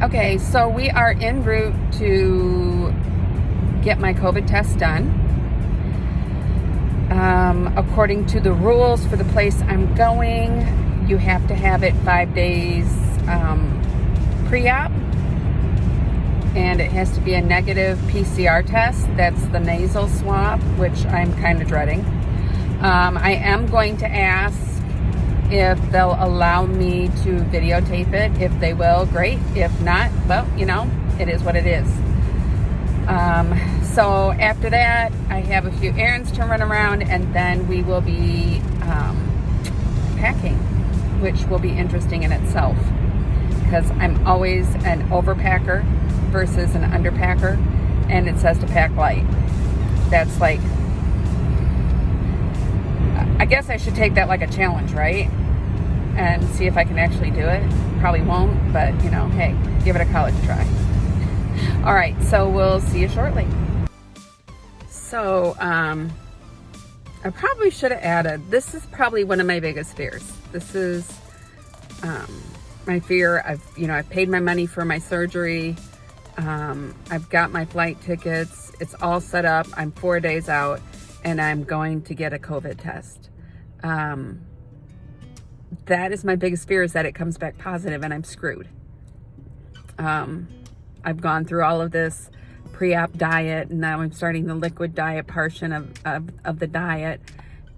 Okay, so we are en route to get my COVID test done. According to the rules for the place I'm going, you have to have it 5 days pre-op, and it has to be a negative PCR test. That's the nasal swab, which I'm kind of dreading. I am going to ask if they'll allow me to videotape it. If they will, great. If not, well, you know, it is what it is. So after that, I have a few errands to run around, and then we will be packing, which will be interesting in itself, because I'm always an overpacker versus an underpacker, and it says to pack light. That's like, I guess I should take that like a challenge, right? And see if I can actually do it. Probably won't, but you know, hey, give it a college try. All right, so we'll see you shortly. So, I probably should have added, this is probably one of my biggest fears. This is my fear. I've paid my money for my surgery. I've got my flight tickets. It's all set up. I'm 4 days out, and I'm going to get a COVID test. That is my biggest fear, is that it comes back positive and I'm screwed. I've gone through all of this pre-op diet, and now I'm starting the liquid diet portion of the diet.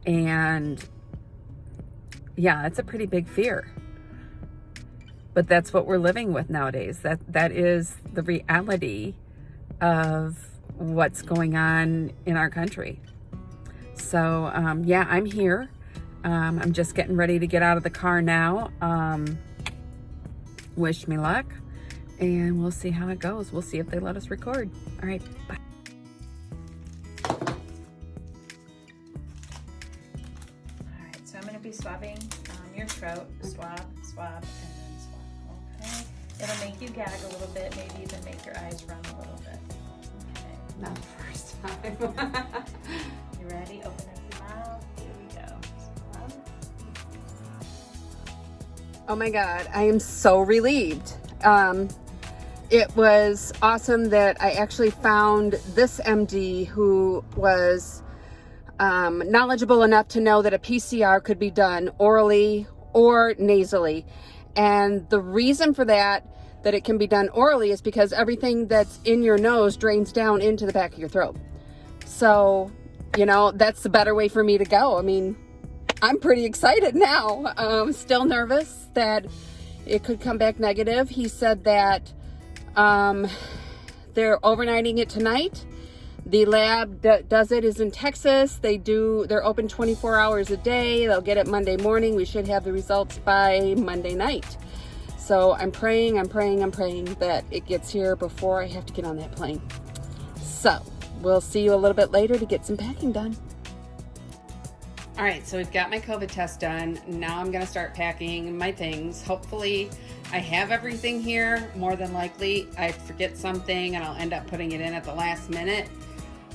And yeah, it's a pretty big fear. But that's what we're living with nowadays. That is the reality of what's going on in our country. So yeah, I'm here. I'm just getting ready to get out of the car now. Wish me luck, and we'll see how it goes. We'll see if they let us record. All right, bye. All right, so I'm going to be swabbing your throat, swab, and then swab. Okay, it'll make you gag a little bit, maybe even make your eyes run a little bit. Okay, Not the first time. you ready? Open up your mouth. Here we go. Swab. Oh my God, I am so relieved. It was awesome that I actually found this MD who was knowledgeable enough to know that a PCR could be done orally or nasally. And the reason for that it can be done orally is because everything that's in your nose drains down into the back of your throat. So, you know, that's the better way for me to go. I mean, I'm pretty excited now. Still nervous that it could come back negative. He said that they're overnighting it tonight. The lab that does it is in Texas. They're open 24 hours a day. They'll get it Monday morning. We should have the results by Monday night. So I'm praying that it gets here before I have to get on that plane. So we'll see you a little bit later to get some packing done. All right, so we've got my COVID test done. Now I'm gonna start packing my things. Hopefully I have everything here. More than likely I forget something and I'll end up putting it in at the last minute.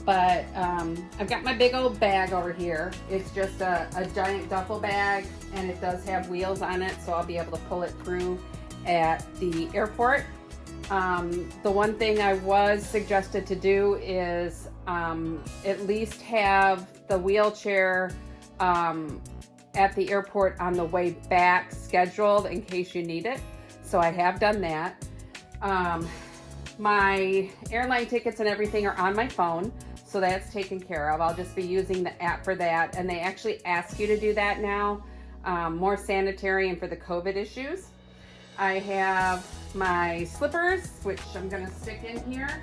But I've got my big old bag over here. It's just a giant duffel bag, and it does have wheels on it, so I'll be able to pull it through at the airport. The one thing I was suggested to do is at least have the wheelchair at the airport on the way back scheduled in case you need it. So I have done that. My airline tickets and everything are on my phone, so that's taken care of. I'll just be using the app for that, and they actually ask you to do that now, more sanitary and for the COVID issues. I have my slippers, which I'm gonna stick in here.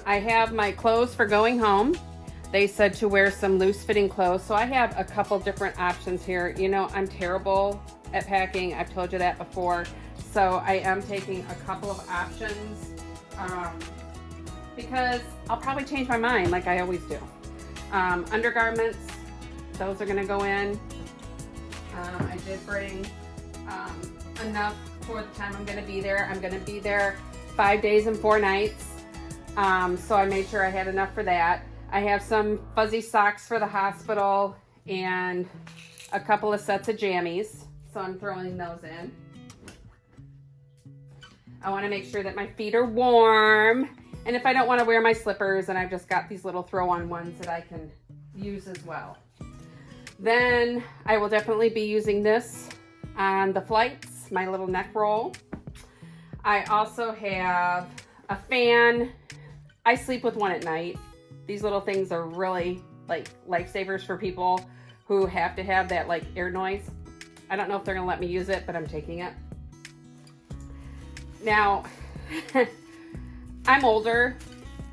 I have my clothes for going home. They said to wear some loose fitting clothes, so I have a couple different options here. You know, I'm terrible at packing. I've told you that before. So I am taking a couple of options because I'll probably change my mind like I always do. Undergarments, those are gonna go in. I did bring enough for the time I'm gonna be there. I'm gonna be there 5 days and 4 nights. So I made sure I had enough for that. I have some fuzzy socks for the hospital and a couple of sets of jammies. So I'm throwing those in. I want to make sure that my feet are warm. And if I don't want to wear my slippers, then I've just got these little throw-on ones that I can use as well. Then I will definitely be using this on the flights, my little neck roll. I also have a fan. I sleep with one at night. These little things are really like lifesavers for people who have to have that like air noise. I don't know if they're gonna let me use it, but I'm taking it. Now, I'm older.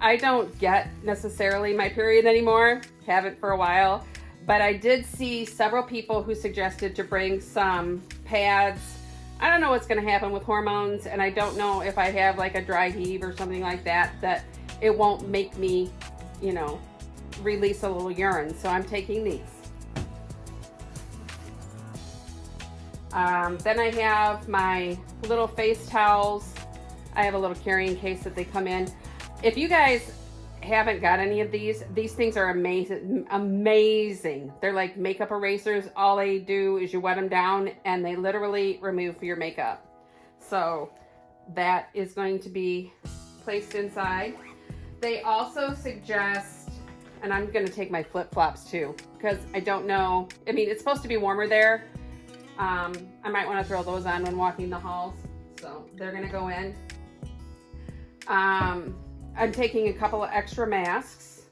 I don't get necessarily my period anymore. Haven't for a while. But I did see several people who suggested to bring some pads. I don't know what's going to happen with hormones, and I don't know if I have like a dry heave or something like that, that it won't make me, you know, release a little urine. So I'm taking these. Then I have my little face towels. I have a little carrying case that they come in. If you guys haven't got any of these things are amazing. They're like makeup erasers. All they do is you wet them down and they literally remove your makeup. So that is going to be placed inside. They also suggest, and I'm going to take my flip-flops too, because I don't know, I mean, it's supposed to be warmer there. I might want to throw those on when walking the halls. So they're going to go in. I'm taking a couple of extra masks.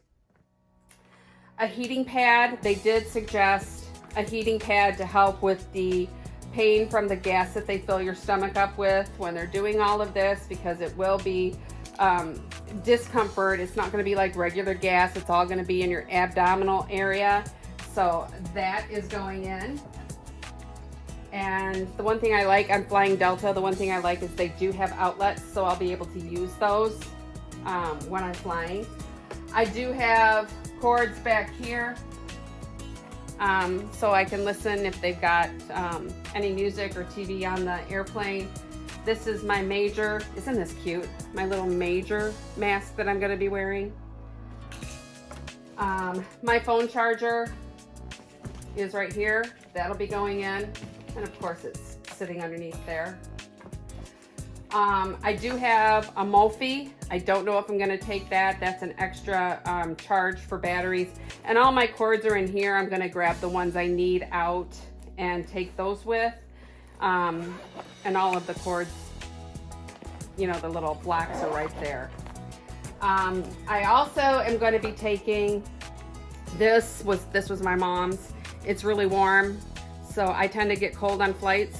A heating pad. They did suggest a heating pad to help with the pain from the gas that they fill your stomach up with when they're doing all of this, because it will be discomfort. It's not going to be like regular gas. It's all going to be in your abdominal area. So that is going in. And the one thing I like, I'm flying Delta, the one thing I like is they do have outlets, so I'll be able to use those when I'm flying. I do have cords back here, so I can listen if they've got any music or TV on the airplane. This is my major, isn't this cute? My little major mask that I'm going to be wearing. My phone charger is right here. That'll be going in. And of course it's sitting underneath there. I do have a Mophie. I don't know if I'm going to take that. That's an extra charge for batteries. And all my cords are in here. I'm going to grab the ones I need out and take those with. And all of the cords, you know, the little blocks are right there. I also am going to be taking, this was my mom's. It's really warm. So I tend to get cold on flights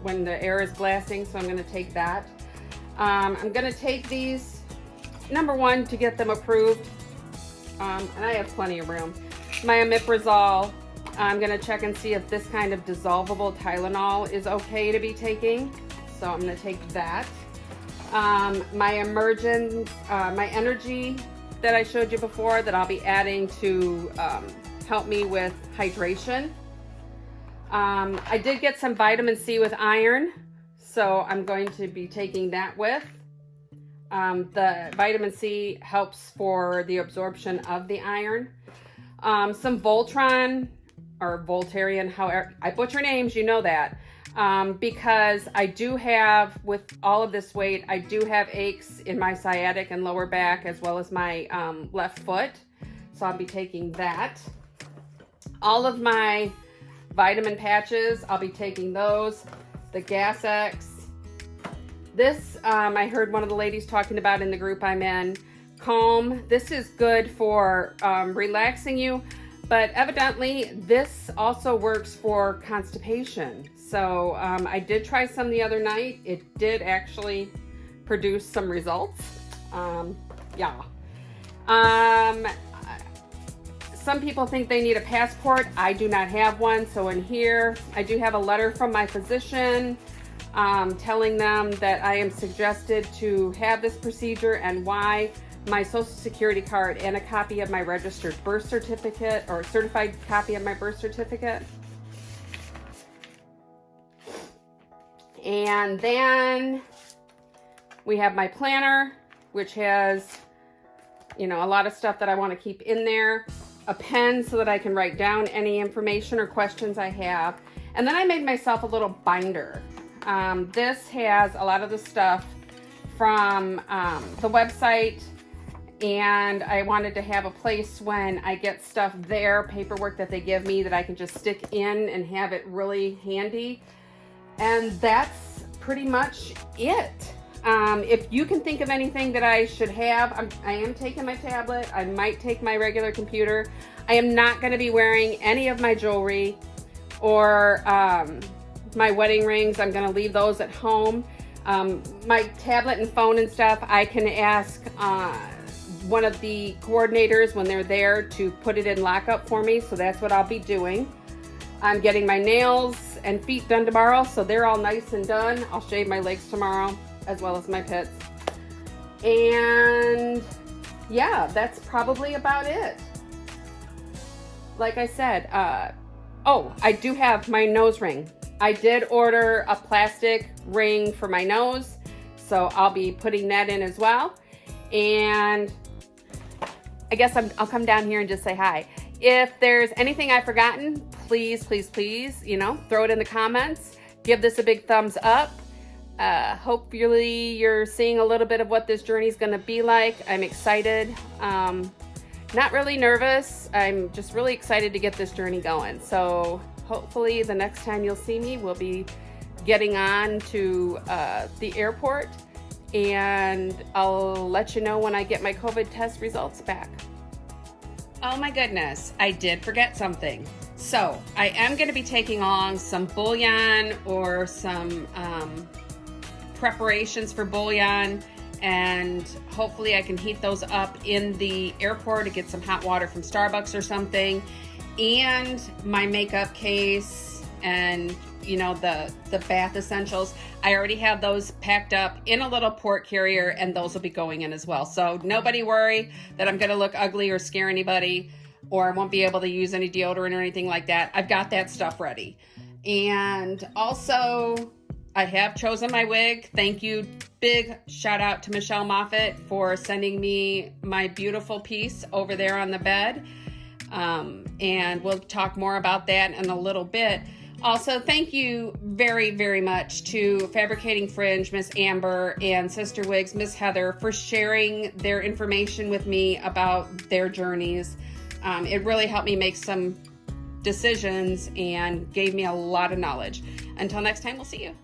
when the air is blasting, so I'm going to take that. I'm going to take these, number one, to get them approved, and I have plenty of room. My omeprazole, I'm going to check and see if this kind of dissolvable Tylenol is okay to be taking, so I'm going to take that. My energy that I showed you before that I'll be adding to help me with hydration. I did get some vitamin C with iron, so I'm going to be taking that with. The vitamin C helps for the absorption of the iron. Some Voltron or Voltarian, however, I butcher names, you know that. Because I do have, with all of this weight, I do have aches in my sciatic and lower back as well as my left foot. So I'll be taking that. All of my vitamin patches, I'll be taking those. The Gastric. This, I heard one of the ladies talking about in the group I'm in. Calm. This is good for relaxing you, but evidently this also works for constipation. So I did try some the other night. It did actually produce some results. Yeah. Some people think they need a passport. I do not have one. So in here, I do have a letter from my physician telling them that I am suggested to have this procedure and why, my social security card and a copy of my registered birth certificate or certified copy of my birth certificate. And then we have my planner, which has, you know, a lot of stuff that I want to keep in there. a pen so that I can write down any information or questions I have. And then I made myself a little binder. This has a lot of the stuff from the website, and I wanted to have a place when I get stuff there, paperwork that they give me, that I can just stick in and have it really handy. And that's pretty much it. If you can think of anything that I should have, I am taking my tablet. I might take my regular computer. I am not going to be wearing any of my jewelry or my wedding rings. I'm going to leave those at home. My tablet and phone and stuff, I can ask one of the coordinators when they're there to put it in lockup for me. So that's what I'll be doing. I'm getting my nails and feet done tomorrow, so they're all nice and done. I'll shave my legs tomorrow, as well as my pits. And yeah, that's probably about it. Like I said, oh, I do have my nose ring. I did order a plastic ring for my nose, so I'll be putting that in as well. And I guess I'll come down here and just say hi. If there's anything I've forgotten, please, please, please, you know, throw it in the comments. Give this a big thumbs up. Hopefully you're seeing a little bit of what this journey is going to be like. I'm excited. Not really nervous. I'm just really excited to get this journey going. So hopefully the next time you'll see me, we'll be getting on to the airport, and I'll let you know when I get my COVID test results back. Oh my goodness, I did forget something. So I am going to be taking along some bouillon or some preparations for bouillon, and hopefully I can heat those up in the airport to get some hot water from Starbucks or something, and my makeup case, and you know, the bath essentials. I already have those packed up in a little port carrier, and those will be going in as well. So nobody worry that I'm going to look ugly or scare anybody, or I won't be able to use any deodorant or anything like that. I've got that stuff ready. And also, I have chosen my wig. Thank you. Big shout out to Michelle Moffatt for sending me my beautiful piece over there on the bed. And we'll talk more about that in a little bit. Also, thank you very, very much to Fabricating Fringe, Miss Amber, and Sister Wigs, Miss Heather, for sharing their information with me about their journeys. It really helped me make some decisions and gave me a lot of knowledge. Until next time, we'll see you.